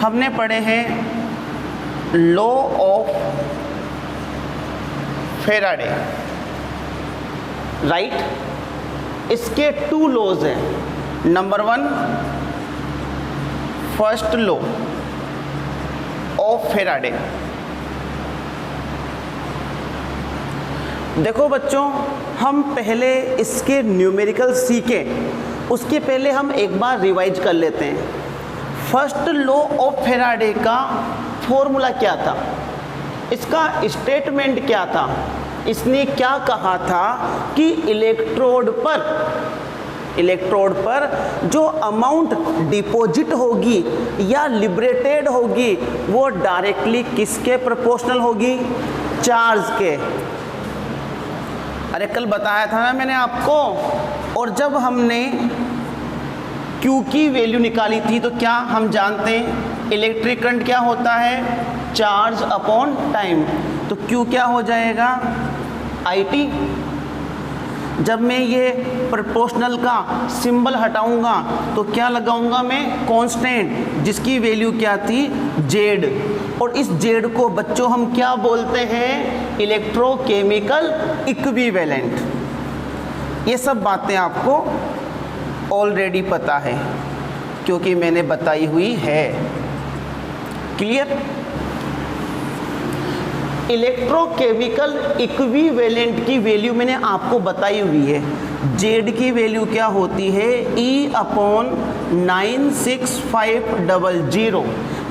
हमने पढ़े हैं लॉ ऑफ फेराडे, राइट। इसके 2 लॉज हैं। Number 1 first law of Faraday. देखो बच्चों, हम पहले इसके न्यूमेरिकल सीखें, उसके पहले हम एक बार रिवाइज कर लेते हैं। फर्स्ट लॉ ऑफ फेराडे का फॉर्मूला क्या था, इसका स्टेटमेंट क्या था, इसने क्या कहा था कि इलेक्ट्रोड पर जो अमाउंट डिपॉजिट होगी या लिबरेटेड होगी वो डायरेक्टली किसके प्रोपोर्शनल होगी, चार्ज के। अरे कल बताया था ना मैंने आपको। और जब हमने Q की वैल्यू निकाली थी तो क्या हम जानते हैं इलेक्ट्रिक करंट क्या होता है, चार्ज अपॉन टाइम। तो Q क्या हो जाएगा, IT। जब मैं ये प्रोपोर्शनल का सिंबल हटाऊंगा तो क्या लगाऊंगा मैं, कांस्टेंट, जिसकी वैल्यू क्या थी, Z। और इस Z को बच्चों हम क्या बोलते हैं, इलेक्ट्रोकेमिकल इक्विवेलेंट। ये सब बातें आपको ऑलरेडी पता है क्योंकि मैंने बताई हुई है। क्लियर। इलेक्ट्रोकेमिकल इक्विवेलेंट की वैल्यू मैंने आपको बताई हुई है। Z की वैल्यू क्या होती है, E/96500।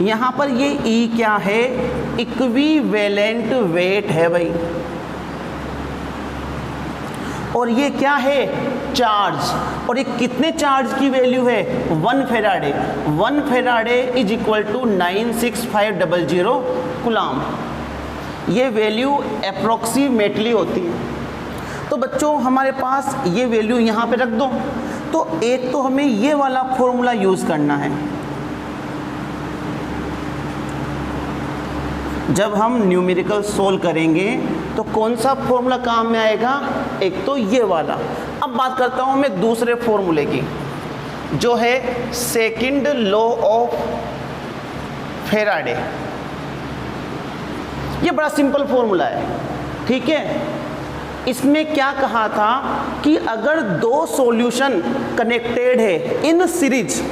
यहाँ पर ये E क्या है, इक्विवेलेंट वेट है भाई। और ये क्या है, चार्ज। और ये कितने चार्ज की वैल्यू है, 1 Faraday. 1 Faraday is equal to 96500 coulomb. ये वैल्यू अप्रोक्सीमेटली होती है। तो बच्चों हमारे पास ये वैल्यू यहाँ पे रख दो। तो एक तो हमें ये वाला फॉर्मूला यूज़ करना है। जब हम न्यूमेरिकल सोल्व करेंगे तो कौन सा फॉर्मूला काम में आएगा, एक तो ये वाला। अब बात करता हूँ मैं दूसरे फॉर्मूले की, जो है सेकंड लॉ ऑफ फेराडे। ये बड़ा सिंपल फॉर्मूला है, ठीक है। इसमें क्या कहा था कि अगर 2 सॉल्यूशन कनेक्टेड है इन सीरीज,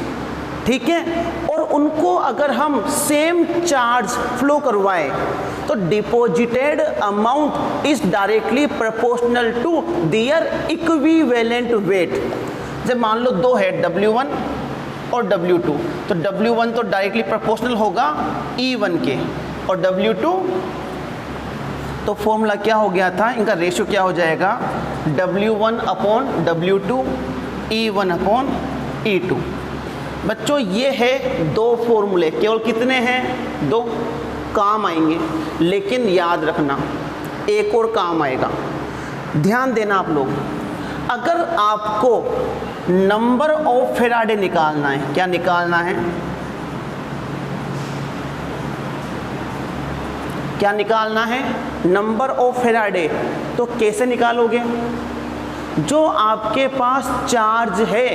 ठीक है, और उनको अगर हम सेम चार्ज फ्लो करवाएं तो deposited amount is directly proportional to their equivalent weight. जब मान लो 2 है, W1 और W2, तो W1 तो डायरेक्टली प्रोपोर्शनल होगा E1 के, और W2 तो फॉर्मूला क्या हो गया था, इनका रेशियो क्या हो जाएगा, W1/W2, E1/E2। बच्चों ये है 2 फॉर्मूले, केवल कितने हैं, 2 काम आएंगे। लेकिन याद रखना एक और काम आएगा, ध्यान देना आप लोग। अगर आपको नंबर ऑफ फेराडे निकालना है, क्या निकालना है, क्या निकालना है, नंबर ऑफ फेराडे। तो कैसे निकालोगे, जो आपके पास चार्ज है,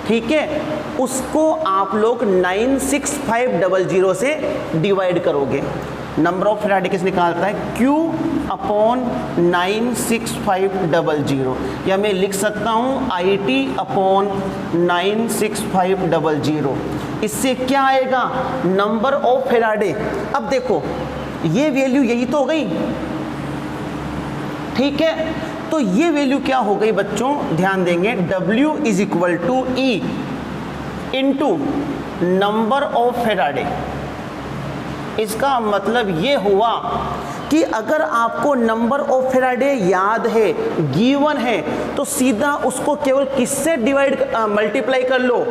ठीक है, उसको आप लोग 96500 से डिवाइड करोगे। नंबर ऑफ फेराडे किस निकालता है, Q/96500, या मैं लिख सकता हूँ IT/96500। इससे क्या आएगा, नंबर ऑफ फेराडे। अब देखो ये वैल्यू यही तो हो गई, ठीक है। तो ये वैल्यू क्या हो गई बच्चों, ध्यान देंगे, W = E into number of Faraday. इसका मतलब ये हुआ कि अगर आपको नंबर ऑफ फेराडे याद है, गिवन है, तो सीधा उसको केवल किससे मल्टीप्लाई कर लो,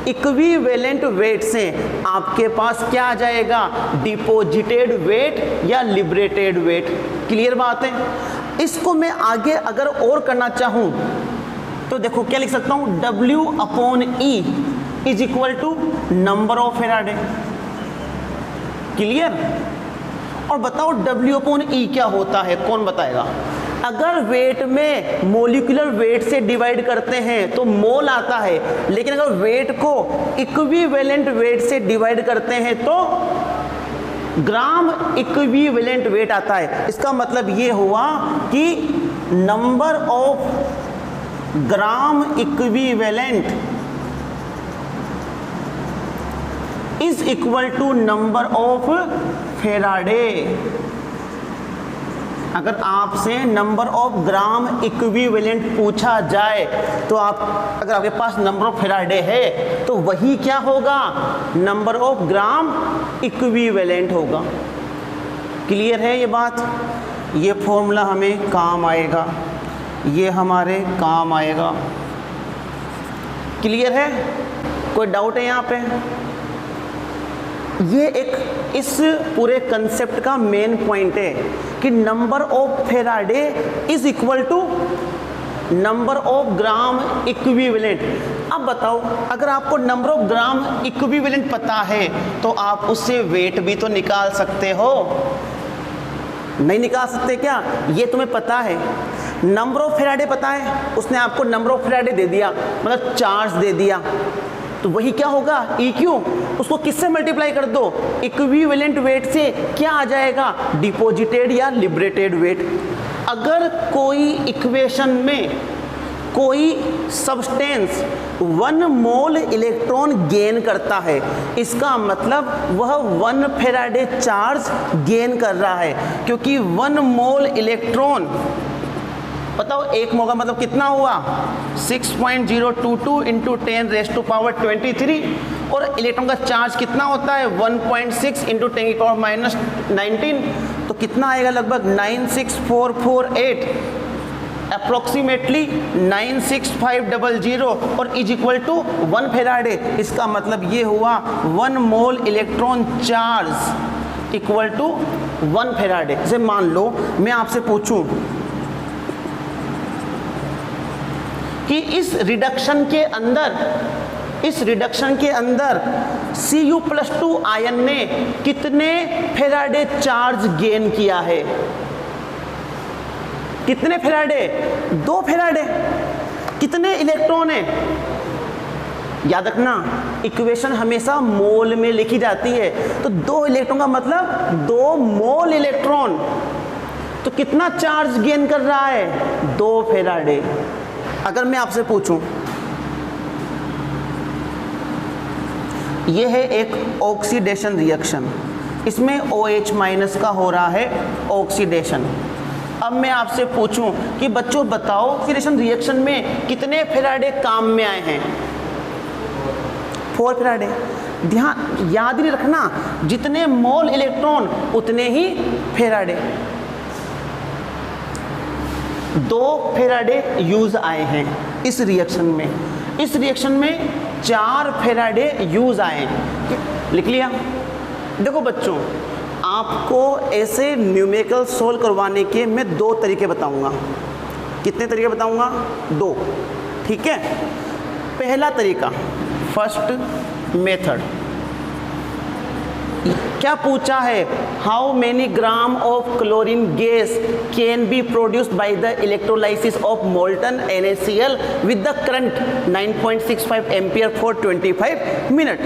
इक्विवेलेंट वेट से। आपके पास क्या आ जाएगा, डिपॉजिटेड वेट या लिबरेटेड वेट। क्लियर बात है। इसको मैं आगे अगर और करना चाहूं तो देखो क्या लिख सकता हूं, W/E = number of Faraday. Clear. और बताओ W/E क्या होता है, कौन बताएगा, अगर वेट में मोलिकुलर वेट से डिवाइड करते हैं तो मोल आता है, लेकिन अगर वेट को इक्विवेलेंट वेट से डिवाइड करते हैं तो ग्राम इक्विवेलेंट वेट आता है। इसका मतलब ये हुआ कि number of gram equivalent is equal to number of Faraday. अगर आपसे नंबर ऑफ ग्राम इक्विवेलेंट पूछा जाए तो अगर आपके पास नंबर ऑफ फेराडे है तो वही क्या होगा, नंबर ऑफ ग्राम इक्विवेलेंट होगा। क्लियर है ये बात? ये फॉर्मूला हमें काम आएगा, ये हमारे काम आएगा। क्लियर है? कोई डाउट है यहाँ पे? ये एक इस पूरे कंसेप्ट का मेन पॉइंट है कि number of Faraday is equal to number of gram equivalent. अब बताओ, अगर आपको नंबर ऑफ ग्राम इक्विवेलेंट पता है तो आप उससे वेट भी तो निकाल सकते हो। नहीं निकाल सकते क्या? ये तुम्हें पता है। नंबर ऑफ फेराडे पता है, उसने आपको नंबर ऑफ फेराडे दे दिया, मतलब चार्ज दे दिया, तो वही क्या होगा, EQ। उसको किससे मल्टीप्लाई कर दो, इक्विवेलेंट वेट से। क्या आ जाएगा, डिपॉजिटेड या लिबरेटेड वेट। अगर कोई इक्वेशन में कोई सब्सटेंस 1 मोल इलेक्ट्रॉन गेन करता है, इसका मतलब वह 1 फेराडे चार्ज गेन कर रहा है, क्योंकि 1 मोल इलेक्ट्रॉन, बताओ एक मोल का मतलब कितना हुआ, 6.022 इंटू 10⁻23। और इलेक्ट्रॉन का चार्ज कितना होता है, 1.6 इंटू 10⁻19। तो कितना आएगा, लगभग 96448, अप्रोक्सीमेटली 96500 और इज इक्वल टू 1 फेराडे। इसका मतलब ये हुआ 1 mole electron charge equal to 1 Faraday. जैसे मान लो मैं आपसे पूछूं कि इस रिडक्शन के अंदर Cu+2 आयन ने कितने फेराडे चार्ज गेन किया है। कितने फेराडे, 2 फेराडे। कितने इलेक्ट्रॉन है, याद रखना इक्वेशन हमेशा मोल में लिखी जाती है, तो 2 इलेक्ट्रॉन का मतलब 2 मोल इलेक्ट्रॉन। तो कितना चार्ज गेन कर रहा है, 2 फेराडे। अगर मैं आपसे पूछूं, यह है एक ऑक्सीडेशन रिएक्शन, इसमें OH- का हो रहा है ऑक्सीडेशन। अब मैं आपसे पूछूं कि बच्चों बताओ ऑक्सीडेशन रिएक्शन में कितने फेराडे काम में आए हैं, 4 फेराडे। ध्यान याद ही रखना, जितने मोल इलेक्ट्रॉन उतने ही फेराडे। 2 फेराडे यूज आए हैं इस रिएक्शन में। इस रिएक्शन में 4 फेराडे यूज आए हैं। लिख लिया? देखो बच्चों, आपको ऐसे न्यूमेरिकल सोल्व करवाने के मैं 2 तरीके बताऊंगा। कितने तरीके बताऊंगा, 2। ठीक है। पहला तरीका, फर्स्ट मेथड, क्या पूछा है, how many gram of chlorine gas can be produced by the electrolysis of molten NaCl with the current 9.65 ampere for 25 minute.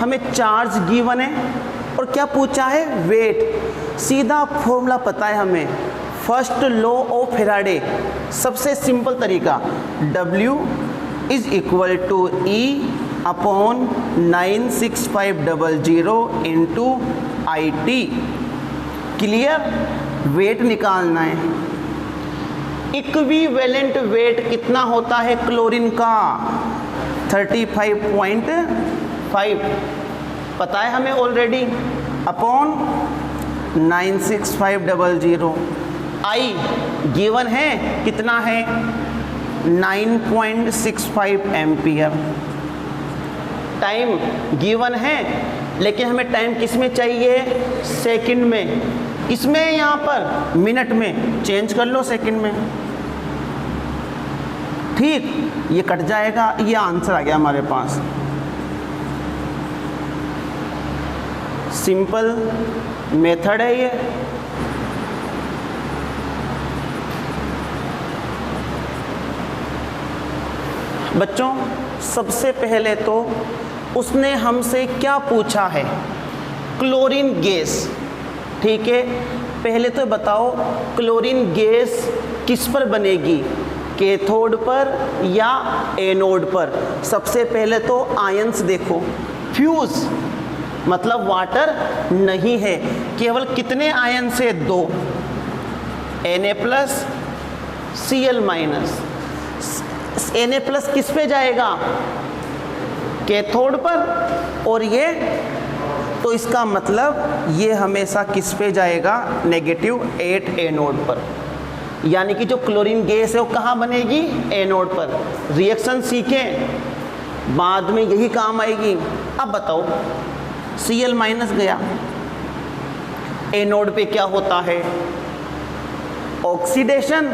हमें चार्ज गिवन है और क्या पूछा है, वेट। सीधा फॉर्मूला पता है हमें, फर्स्ट लॉ ऑफ फेराडे, सबसे सिंपल तरीका, W is equal to E upon 96500 into IT। Clear? Weight निकालना है। इक्विवेलेंट वेट कितना होता है क्लोरीन का, 35.5 पता है हमें ऑलरेडी, अपॉन 96500। I गिवन है, कितना है, 9.65 एम्पियर। टाइम गिवन है, लेकिन हमें टाइम किस में चाहिए, सेकंड में। इसमें यहाँ पर मिनट में, चेंज कर लो सेकंड में। ठीक, ये कट जाएगा, ये आंसर आ गया हमारे पास। सिंपल मेथड है ये। बच्चों सबसे पहले तो उसने हमसे क्या पूछा है, क्लोरीन गैस। ठीक है, पहले तो बताओ क्लोरीन गैस किस पर बनेगी, कैथोड पर या एनोड पर। सबसे पहले तो आयंस देखो, फ्यूज मतलब वाटर नहीं है, केवल कितने आयन से, 2, Na+, Cl-। Na+ किस पे जाएगा, कैथोड पर, और ये तो इसका मतलब ये हमेशा किस पे जाएगा, -8 एनोड पर। यानी कि जो क्लोरीन गैस है वो कहाँ बनेगी, एनोड पर। रिएक्शन सीखें, बाद में यही काम आएगी। अब बताओ Cl- गया, एनोड पे क्या होता है, ऑक्सीडेशन,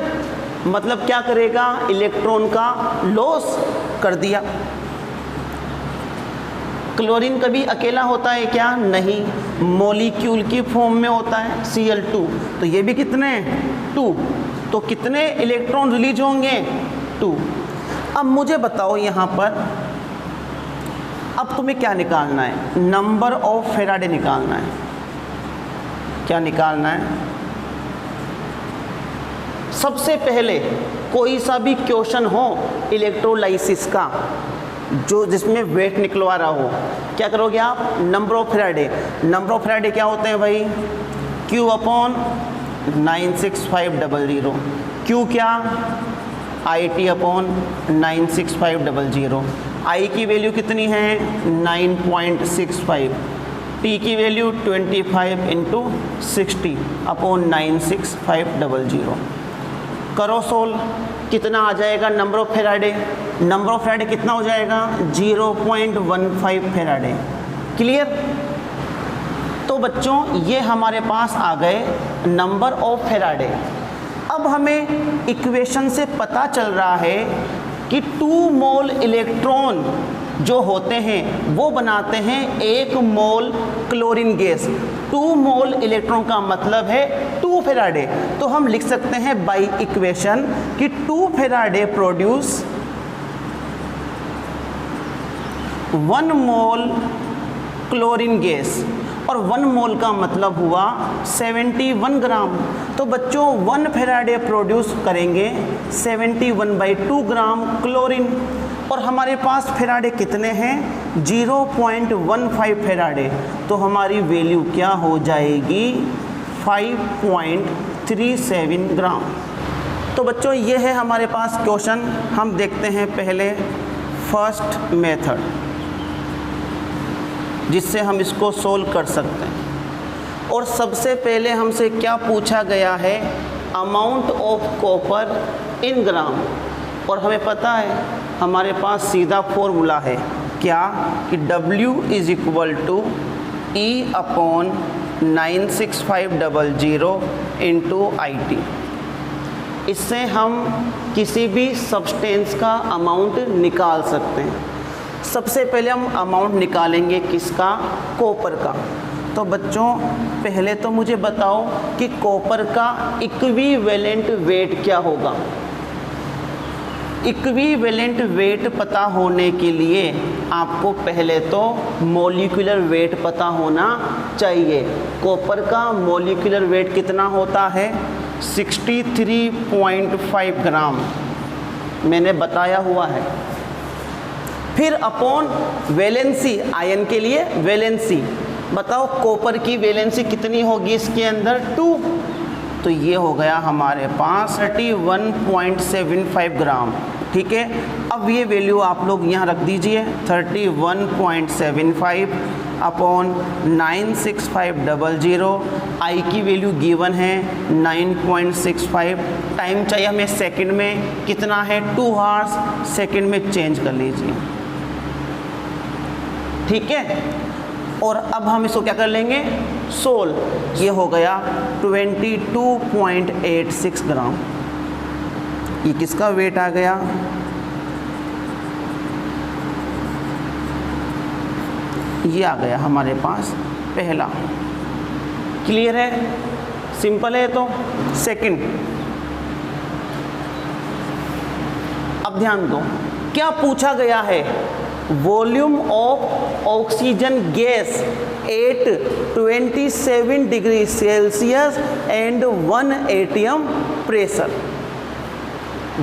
मतलब क्या करेगा, इलेक्ट्रॉन का लॉस कर दिया। क्लोरीन कभी अकेला होता है क्या, नहीं, मॉलिक्यूल की फॉर्म में होता है, Cl2। तो ये भी कितने, 2, तो कितने इलेक्ट्रॉन रिलीज होंगे, 2। अब मुझे बताओ यहाँ पर, अब तुम्हें क्या निकालना है, नंबर ऑफ फेराडे निकालना है। क्या निकालना है, सबसे पहले कोई सा भी क्वेश्चन हो इलेक्ट्रोलाइसिस का जो जिसमें वेट निकलवा रहा हो, क्या करोगे आप, number of Faraday. Number of Faraday क्या होते हैं भाई, Q/96500। Q क्या, IT/96500। I की वैल्यू कितनी है, 9.65। T की वैल्यू 25 × 60/96500। करो सोल्व, कितना आ जाएगा number of Faraday, number of Faraday कितना हो जाएगा, 0.15 फेराडे। क्लियर। तो बच्चों ये हमारे पास आ गए नंबर ऑफ फेराडे। अब हमें इक्वेशन से पता चल रहा है कि 2 मोल इलेक्ट्रॉन जो होते हैं वो बनाते हैं 1 मोल क्लोरीन गैस। 2 मोल इलेक्ट्रॉन का मतलब है 2 फेराडे। तो हम लिख सकते हैं बाय इक्वेशन कि 2 फेराडे प्रोड्यूस 1 मोल क्लोरीन गैस, और 1 मोल का मतलब हुआ 71 ग्राम। तो बच्चों 1 फेराडे प्रोड्यूस करेंगे 71/2 ग्राम क्लोरीन, और हमारे पास फेराडे कितने हैं, 0.15 फेराडे। तो हमारी वैल्यू क्या हो जाएगी, 5.37 ग्राम। तो बच्चों ये है हमारे पास क्वेश्चन। हम देखते हैं पहले फर्स्ट मेथड जिससे हम इसको सोल्व कर सकते हैं। और सबसे पहले हमसे क्या पूछा गया है, अमाउंट ऑफ कॉपर इन ग्राम। और हमें पता है हमारे पास सीधा फॉर्मूला है क्या, कि W = E/96500 × IT। इससे हम किसी भी सब्सटेंस का अमाउंट निकाल सकते हैं। सबसे पहले हम अमाउंट निकालेंगे किसका, कॉपर का। तो बच्चों पहले तो मुझे बताओ कि कॉपर का इक्विवेलेंट वेट क्या होगा। इक्विवेलेंट वेट पता होने के लिए आपको पहले तो मॉलिक्यूलर वेट पता होना चाहिए। कॉपर का मॉलिक्यूलर वेट कितना होता है, 63.5 ग्राम, मैंने बताया हुआ है। फिर अपॉन वैलेंसी, आयन के लिए वैलेंसी, बताओ कॉपर की वैलेंसी कितनी होगी इसके अंदर, 2। तो ये हो गया हमारे पास 31.75 ग्राम। ठीक है, अब ये वैल्यू आप लोग यहाँ रख दीजिए, 31.75/96500। आई की वैल्यू गिवन है 9.65। टाइम चाहिए हमें सेकंड में, कितना है, 2 आवर्स। सेकंड में चेंज कर लीजिए। ठीक है, और अब हम इसको क्या कर लेंगे, सोल्व। ये हो गया 22.86 ग्राम। ये किसका वेट आ गया, ये आ गया हमारे पास पहला। क्लियर है, सिंपल है। तो सेकंड, अब ध्यान दो, क्या पूछा गया है? Volume of oxygen gas at 27 degree Celsius and 1 atm pressure.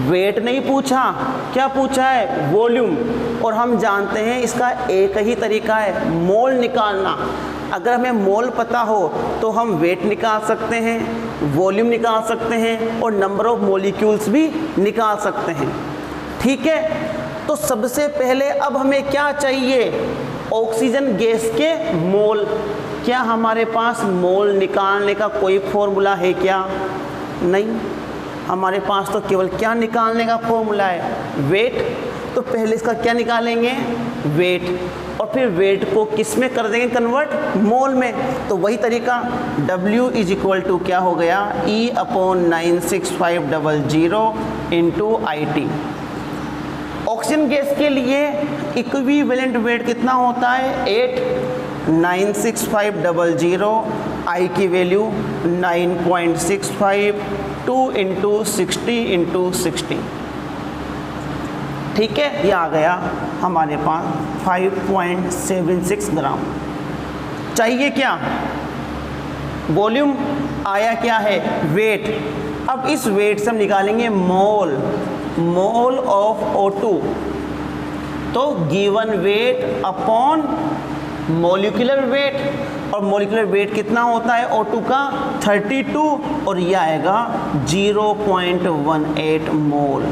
Weight नहीं पूछा, क्या पूछा है? वॉल्यूम। और हम जानते हैं इसका एक ही तरीका है, मोल निकालना। अगर हमें मोल पता हो तो हम वेट निकाल सकते हैं, वॉल्यूम निकाल सकते हैं और नंबर ऑफ मॉलिक्यूल्स भी निकाल सकते हैं। ठीक है, तो सबसे पहले अब हमें क्या चाहिए? ऑक्सीजन गैस के मोल। क्या हमारे पास मोल निकालने का कोई फॉर्मूला है क्या? नहीं, हमारे पास तो केवल क्या निकालने का फॉर्मूला है? वेट। तो पहले इसका क्या निकालेंगे? वेट। और फिर वेट को किस में कर देंगे कन्वर्ट? मोल में। तो वही तरीका, W = क्या हो गया? E/96500 × IT। ऑक्सीजन गैस के लिए इक्विवेलेंट वेट कितना होता है? 8। 96500, I की वैल्यू 9.65, 2 × 60 × 60। ठीक है, ये आ गया हमारे पास 5.76 ग्राम। चाहिए क्या? वॉल्यूम। आया क्या है? वेट। अब इस वेट से हम निकालेंगे मोल, मोल ऑफ O2। तो given weight upon molecular weight, और मॉलिक्यूलर वेट कितना होता है O2 का? 32, और ये आएगा 0.18 मोल।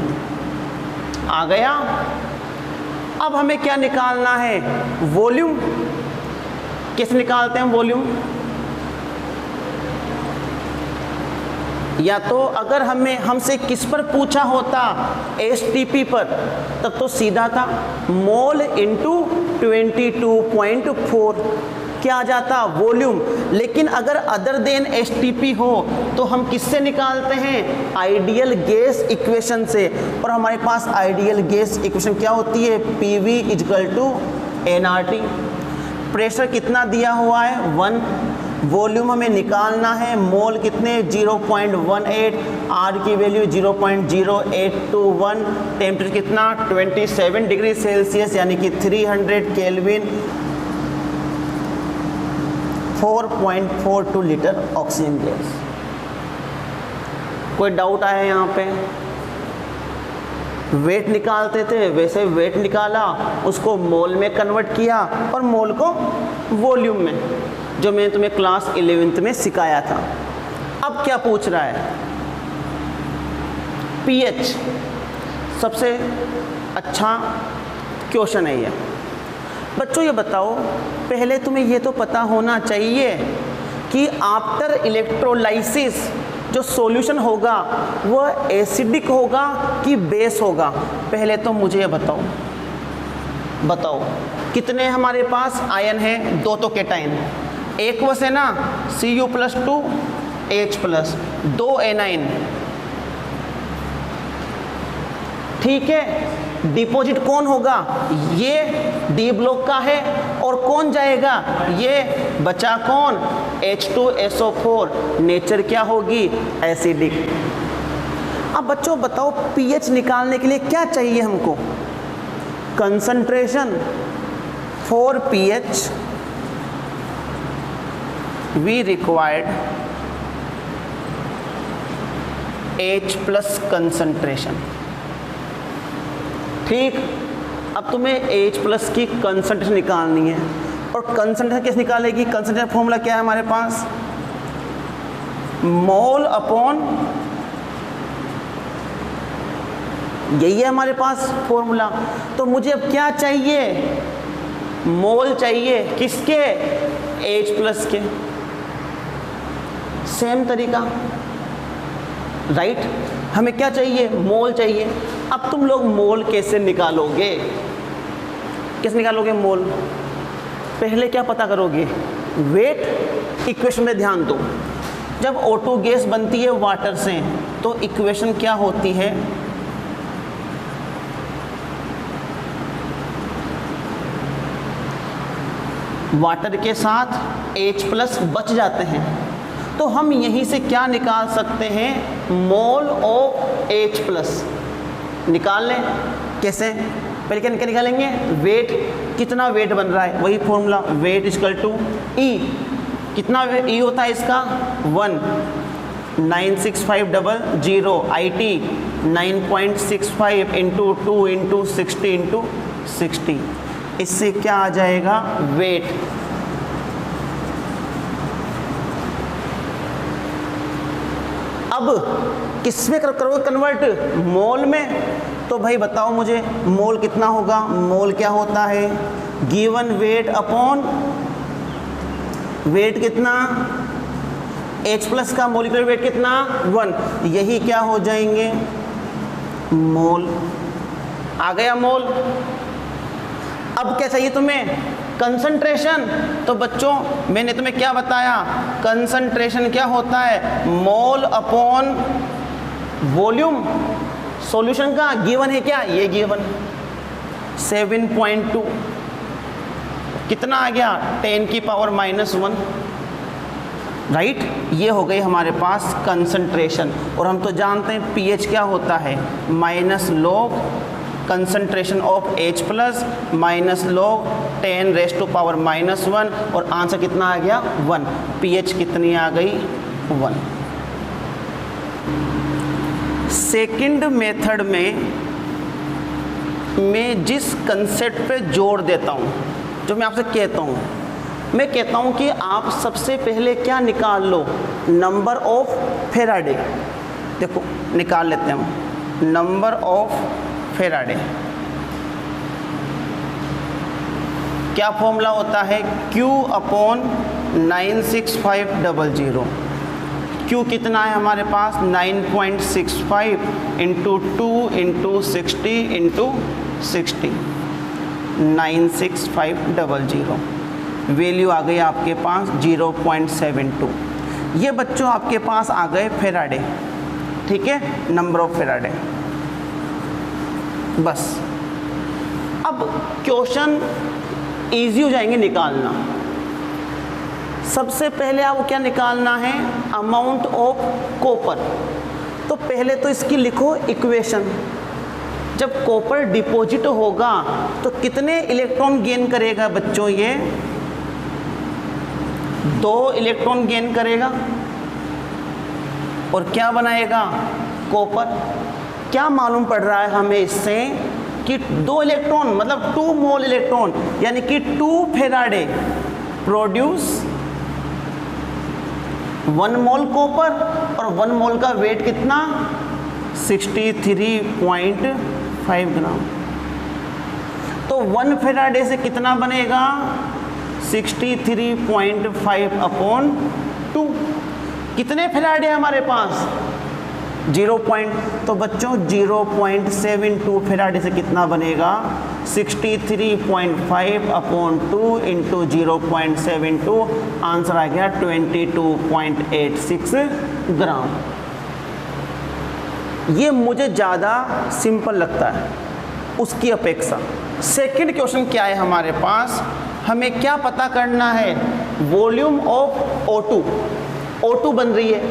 आ गया। अब हमें क्या निकालना है? वॉल्यूम। कैसे निकालते हैं वॉल्यूम? या तो अगर हमसे किस पर पूछा होता? STP पर, तब तो सीधा था मोल इंटू 22.4 क्या आ जाता? वॉल्यूम। लेकिन अगर अदर देन STP हो तो हम किससे निकालते हैं? आइडियल गैस इक्वेशन से। और हमारे पास आइडियल गैस इक्वेशन क्या होती है? PV = nRT। प्रेशर कितना दिया हुआ है? 1। वॉल्यूम हमें निकालना है, मोल कितने? 0.18, R की वैल्यू 0.0821, टेम्परेचर कितना? 27 डिग्री सेल्सियस यानी कि 300 केल्विन, 4.42 लीटर ऑक्सीजन गैस। कोई डाउट आया यहाँ पे? वेट निकालते थे, वैसे वेट निकाला, उसको मोल में कन्वर्ट किया और मोल को वॉल्यूम में, जो मैंने तुम्हें क्लास 11th में सिखाया था। अब क्या पूछ रहा है? pH। सबसे अच्छा क्वेश्चन है ये। बच्चों ये बताओ, पहले तुम्हें ये तो पता होना चाहिए कि आफ्टर इलेक्ट्रोलाइसिस जो सॉल्यूशन होगा वह एसिडिक होगा कि बेस होगा? पहले तो मुझे ये बताओ कितने हमारे पास आयन है? 2 तो कैटाइन, एक बस है ना, Cu+2 H+, 2 एनाइन। ठीक है, डिपॉजिट कौन होगा? ये डी ब्लॉक का है, और कौन जाएगा? ये बचा कौन? H2SO4। नेचर क्या होगी? एसिडिक। अब बच्चों बताओ, pH निकालने के लिए क्या चाहिए हमको? Concentration. For pH we required H+ concentration. ठीक, अब तुम्हें H+ की कंसंट्रेशन निकालनी है। और कंसंट्रेशन कैसे निकालेगी? कंसंट्रेशन फॉर्मूला क्या है हमारे पास? मोल अपॉन, यही है हमारे पास फॉर्मूला। तो मुझे अब क्या चाहिए? मोल चाहिए। किसके? H+ के। सेम तरीका, राइट? हमें क्या चाहिए? मोल चाहिए। अब तुम लोग मोल कैसे निकालोगे? कैसे निकालोगे मोल? पहले क्या पता करोगे? वेट। इक्वेशन में ध्यान दो, जब O2 गैस बनती है वाटर से तो इक्वेशन क्या होती है? वाटर के साथ H+ बच जाते हैं, तो हम यहीं से क्या निकाल सकते हैं? मोल ऑफ H+ निकाल लें। कैसे? पहले क्या निकालेंगे, वेट, कितना वेट बन रहा है, वही फॉर्मूला, वेट इक्वल टू ई, कितना ई होता है इसका 1, 96500, IT 9.65 इंटू 2 इंटू 60 इंटू 60, इससे क्या आ जाएगा वेट। अब किसमें करोगे कन्वर्ट, मोल में। तो भाई बताओ मुझे मोल कितना होगा, मोल क्या होता है, गिवन वेट अपॉन वेट कितना, H प्लस का मोलिकुलर वेट कितना 1, यही क्या हो जाएंगे मोल। आ गया मोल। अब क्या चाहिए तुम्हें, कंसंट्रेशन। तो बच्चों मैंने तुम्हें क्या बताया, कंसंट्रेशन क्या होता है, मोल अपॉन वॉल्यूम। सॉल्यूशन का गिवन है क्या, ये गिवन 7.2, कितना आ गया 10⁻⁻1, राइट। ये हो गई हमारे पास कंसंट्रेशन। और हम तो जानते हैं pH क्या होता है, minus log concentration of H plus minus log 10⁻⁻1, और आंसर कितना आ गया 1। pH कितनी आ गई 1। सेकंड मेथड में मैं जिस कंसेप्ट पे जोर देता हूँ, जो मैं आपसे कहता हूँ, मैं कहता हूँ कि आप सबसे पहले क्या निकाल लो, नंबर ऑफ फेराडे। देखो निकाल लेते हैं हम नंबर ऑफ फेराडे। क्या फॉर्मूला होता है, Q अपॉन 96500। Q कितना है हमारे पास 9.65 इंटू 2 इंटू 60 इंटू 60, 96500। वैल्यू आ गई आपके पास 0.72। ये बच्चों आपके पास आ गए फेराडे, ठीक है, नंबर ऑफ फेराडे। बस अब क्वेश्चन इजी हो जाएंगे निकालना। सबसे पहले आपको क्या निकालना है, अमाउंट ऑफ कॉपर। तो पहले तो इसकी लिखो इक्वेशन। जब कॉपर डिपॉजिट होगा तो कितने इलेक्ट्रॉन गेन करेगा बच्चों, ये 2 इलेक्ट्रॉन गेन करेगा। और क्या बनाएगा कॉपर। क्या मालूम पड़ रहा है हमें इससे कि 2 इलेक्ट्रॉन मतलब 2 मोल इलेक्ट्रॉन, यानी कि 2 फेराडे प्रोड्यूस 1 मोल कॉपर, और 1 मोल का वेट कितना 63.5 ग्राम। तो 1 फेराडे से कितना बनेगा 63.5 अपॉन 2। कितने फेराडे हमारे पास 0. तो बच्चों 0.72 फेराडे से कितना बनेगा 63.5 अपॉन 2 इंटू 0.72, आंसर आ गया 22.86 ग्राम। ये मुझे ज़्यादा सिंपल लगता है उसकी अपेक्षा। सेकंड क्वेश्चन क्या है हमारे पास, हमें क्या पता करना है, वॉल्यूम ऑफ O2। O2 बन रही है,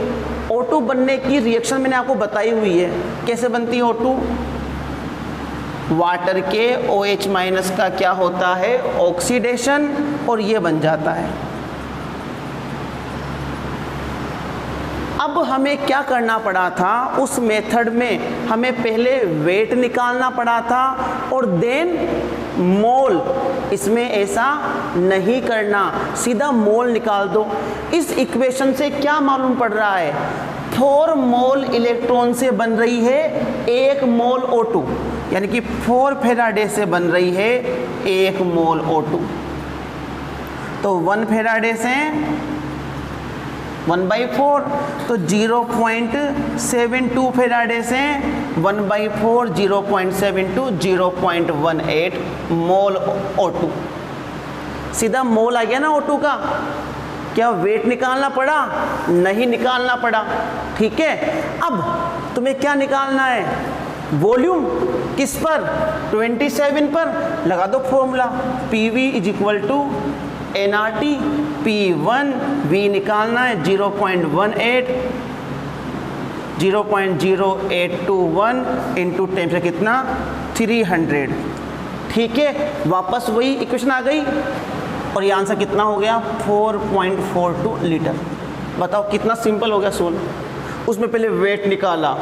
O2 बनने की रिएक्शन मैंने आपको बताई हुई है। कैसे बनती है O2, वाटर के OH माइनस का क्या होता है ऑक्सीडेशन, और ये बन जाता है। अब हमें क्या करना पड़ा था उस मेथड में, हमें पहले वेट निकालना पड़ा था और देन मोल। इसमें ऐसा नहीं करना, सीधा मोल निकाल दो। इस इक्वेशन से क्या मालूम पड़ रहा है, 4 मोल इलेक्ट्रॉन से बन रही है 1 मोल O2, यानी कि 4 फेराडे से बन रही है 1 मोल O2। तो 1 फेराडे से 1/4, तो 0.72 फेराडे से 1/4, 0.72, 0.18 मोल O2। सीधा मोल आ गया ना O2 का। क्या वेट निकालना पड़ा, नहीं निकालना पड़ा, ठीक है। अब तुम्हें क्या निकालना है, वॉल्यूम। किस पर 27 पर लगा दो formula, PV = nRT। P1 V निकालना है 0.18, 0.0821 इंटू 10 से कितना 300, ठीक है, वापस वही इक्वेशन आ गई और ये आंसर कितना हो गया 4.42 लीटर। बताओ कितना सिंपल हो गया सोल्व। उसमें पहले वेट निकाला,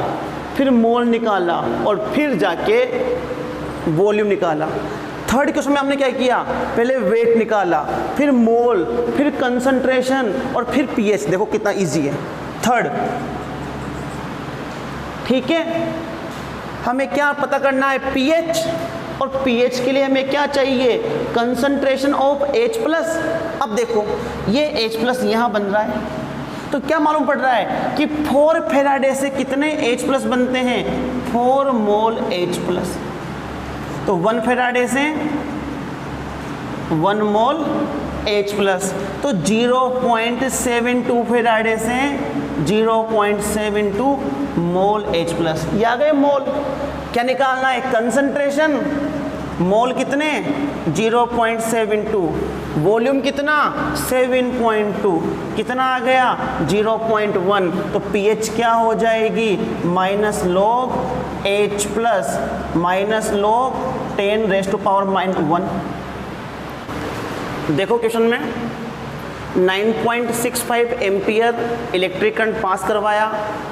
फिर मोल निकाला और फिर जाके वॉल्यूम निकाला। थर्ड क्वेश्चन में हमने क्या किया, पहले वेट निकाला, फिर मोल, फिर कंसंट्रेशन और फिर पीएच। देखो कितना इजी है थर्ड। ठीक है, हमें क्या पता करना है पीएच, और पीएच के लिए हमें क्या चाहिए कंसंट्रेशन ऑफ H प्लस। अब देखो ये H प्लस यहाँ बन रहा है, तो क्या मालूम पड़ रहा है कि 4 फेराडे से कितने H प्लस बनते हैं 4 मोल H प्लस। तो 1 फेराडे से 1 मोल H प्लस, तो 0.72 फेराडे से 0.72 मोल H प्लस। ये आ गए मोल। क्या निकालना है कंसंट्रेशन, मोल कितने 0.72, वॉल्यूम कितना 7.2, कितना आ गया 0.1। तो पीएच क्या हो जाएगी minus log H plus minus log 10⁻⁻1। देखो क्वेश्चन में 9.65 एम्पियर इलेक्ट्रिक करंट पास करवाया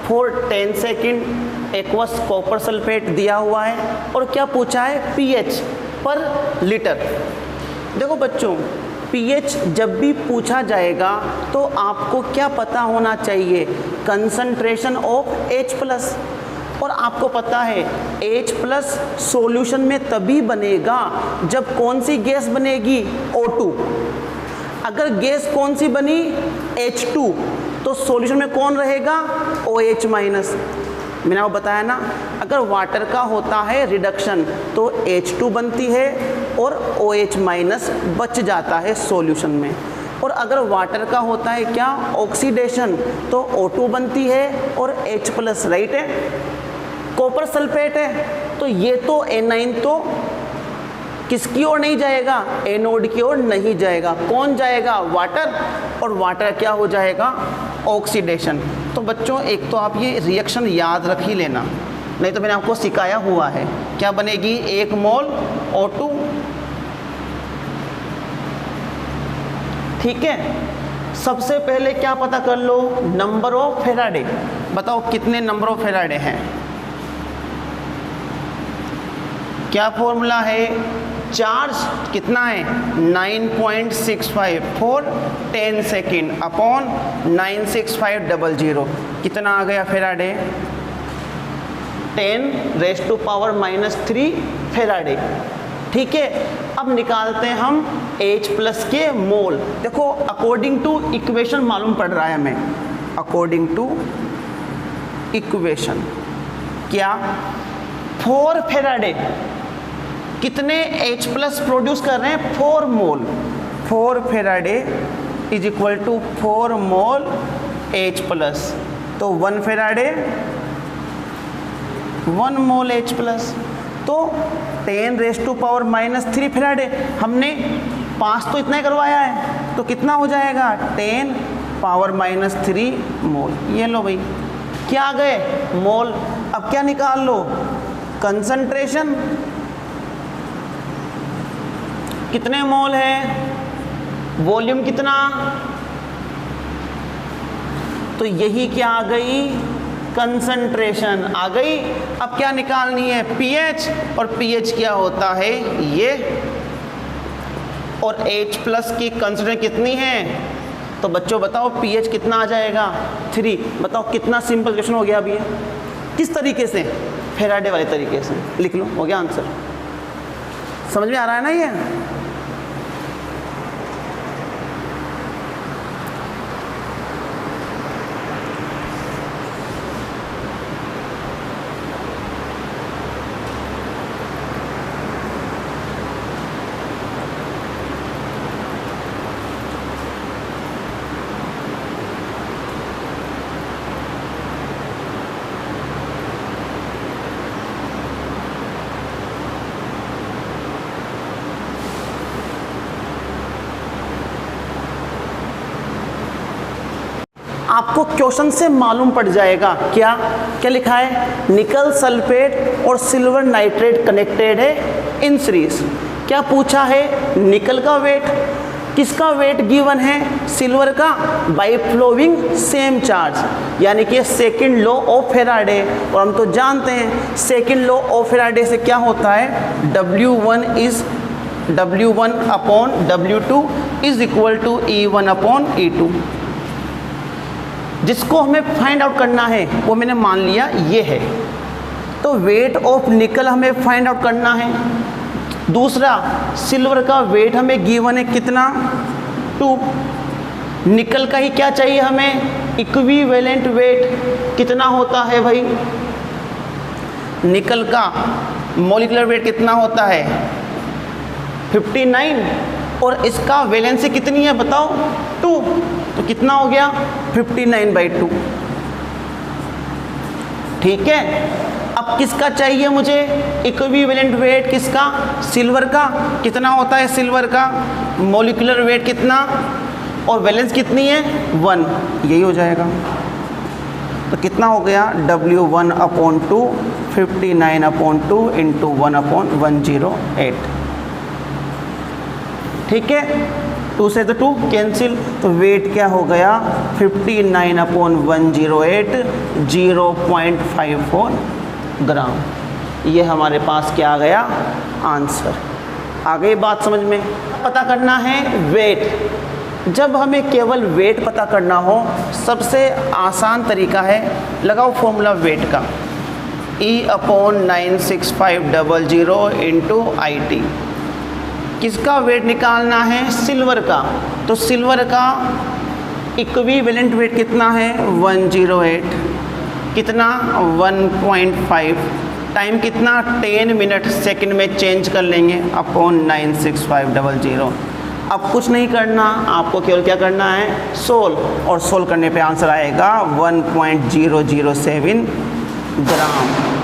for 10 second, aqueous copper sulphate दिया हुआ है और क्या पूछा है पीएच पर लीटर। देखो बच्चों पीएच जब भी पूछा जाएगा तो आपको क्या पता होना चाहिए कंसंट्रेशन ऑफ H प्लस, और आपको पता है H प्लस सॉल्यूशन में तभी बनेगा जब कौन सी गैस बनेगी O2। अगर गैस कौन सी बनी H2 तो सॉल्यूशन में कौन रहेगा OH माइनस। मैंने आपको बताया ना, अगर वाटर का होता है रिडक्शन तो H2 बनती है और OH माइनस बच जाता है सॉल्यूशन में, और अगर वाटर का होता है क्या ऑक्सीडेशन तो O2 बनती है और H प्लस, राइट है। कॉपर सल्फेट है तो ये तो Na तो किसकी ओर नहीं जाएगा एनोड की ओर नहीं जाएगा, कौन जाएगा वाटर, और वाटर क्या हो जाएगा ऑक्सीडेशन। तो बच्चों एक तो आप ये रिएक्शन याद रख ही लेना, नहीं तो मैंने आपको सिखाया हुआ है। क्या बनेगी 1 मोल O2, ठीक है। सबसे पहले क्या पता कर लो नंबर ऑफ फेराडे। बताओ कितने नंबर ऑफ फेराडे हैं, क्या फॉर्मूला है चार्ज कितना है 9.65 फॉर 10 सेकेंड अपॉन 96500, कितना आ गया फेराडे 10⁻³ फेराडे। ठीक है, अब निकालते हैं हम H प्लस के मोल। देखो अकॉर्डिंग टू इक्वेशन मालूम पड़ रहा है हमें, अकॉर्डिंग टू इक्वेशन क्या 4 फेराडे कितने H प्लस प्रोड्यूस कर रहे हैं 4 mole, 4 Faraday is equal to 4 mole H plus, तो 1 फेराडे 1 मोल H प्लस, तो 10⁻³ फेराडे। हमने पास तो इतना ही करवाया है तो कितना हो जाएगा 10⁻³ मोल। ये लो भाई क्या आ गए मोल। अब क्या निकाल लो कंसंट्रेशन, कितने मोल है, वॉल्यूम कितना, तो यही क्या आ गई कंसंट्रेशन आ गई। अब क्या निकालनी है पीएच, और पीएच क्या होता है ये, और H प्लस की कंसंट्रेशन कितनी है, तो बच्चों बताओ पीएच कितना आ जाएगा 3। बताओ कितना सिंपल क्वेश्चन हो गया अभी ये। किस तरीके से फेराडे वाले तरीके से लिख लो, हो गया आंसर। समझ में आ रहा है ना ये। आपको क्वेश्चन से मालूम पड़ जाएगा क्या क्या लिखा है, निकल सल्फेट और सिल्वर नाइट्रेट कनेक्टेड है इन सीरीज। क्या पूछा है? निकल का वेट। किसका वेट गिवन है? सिल्वर का, बाई फ्लोइंग सेम चार्ज, यानी कि सेकंड लॉ ऑफ फैराडे। और हम तो जानते हैं सेकंड लॉ ऑफ फैराडे से क्या होता है, W1 upon W2 is equal to E1 upon E2। जिसको हमें फाइंड आउट करना है वो मैंने मान लिया ये है। तो वेट ऑफ निकल हमें फाइंड आउट करना है। दूसरा, सिल्वर का वेट हमें गिवन है कितना, 2। निकल का ही क्या चाहिए हमें, इक्विवेलेंट वेट कितना होता है भाई, निकल का मॉलिक्यूलर वेट कितना होता है 59, और इसका वैलेंसी कितनी है बताओ, 2। तो कितना हो गया 59/2। ठीक है, अब किसका चाहिए मुझे, इक्विवेलेंट वेट किसका, सिल्वर का। कितना होता है सिल्वर का, मॉलिक्यूलर वेट कितना और वैलेंस कितनी है 1, यही हो जाएगा। तो कितना हो गया W1/2 59/2 इंटू 1/108। ठीक है, 2 से तो 2 कैंसिल, तो वेट क्या हो गया 59/108 0.54 ग्राम। ये हमारे पास क्या आ गया आंसर। आ गई बात समझ में। पता करना है वेट। जब हमें केवल वेट पता करना हो सबसे आसान तरीका है, लगाओ फॉर्मूला वेट का, E/96500 इंटू IT। किसका वेट निकालना है, सिल्वर का। तो सिल्वर का इक्विवेलेंट वेट कितना है 108, कितना 1.5, टाइम कितना 10 मिनट, सेकंड में चेंज कर लेंगे अपॉन 96500। अब कुछ नहीं करना, आपको केवल क्या करना है सोल्व, और सोल्व करने पे आंसर आएगा 1.007 ग्राम।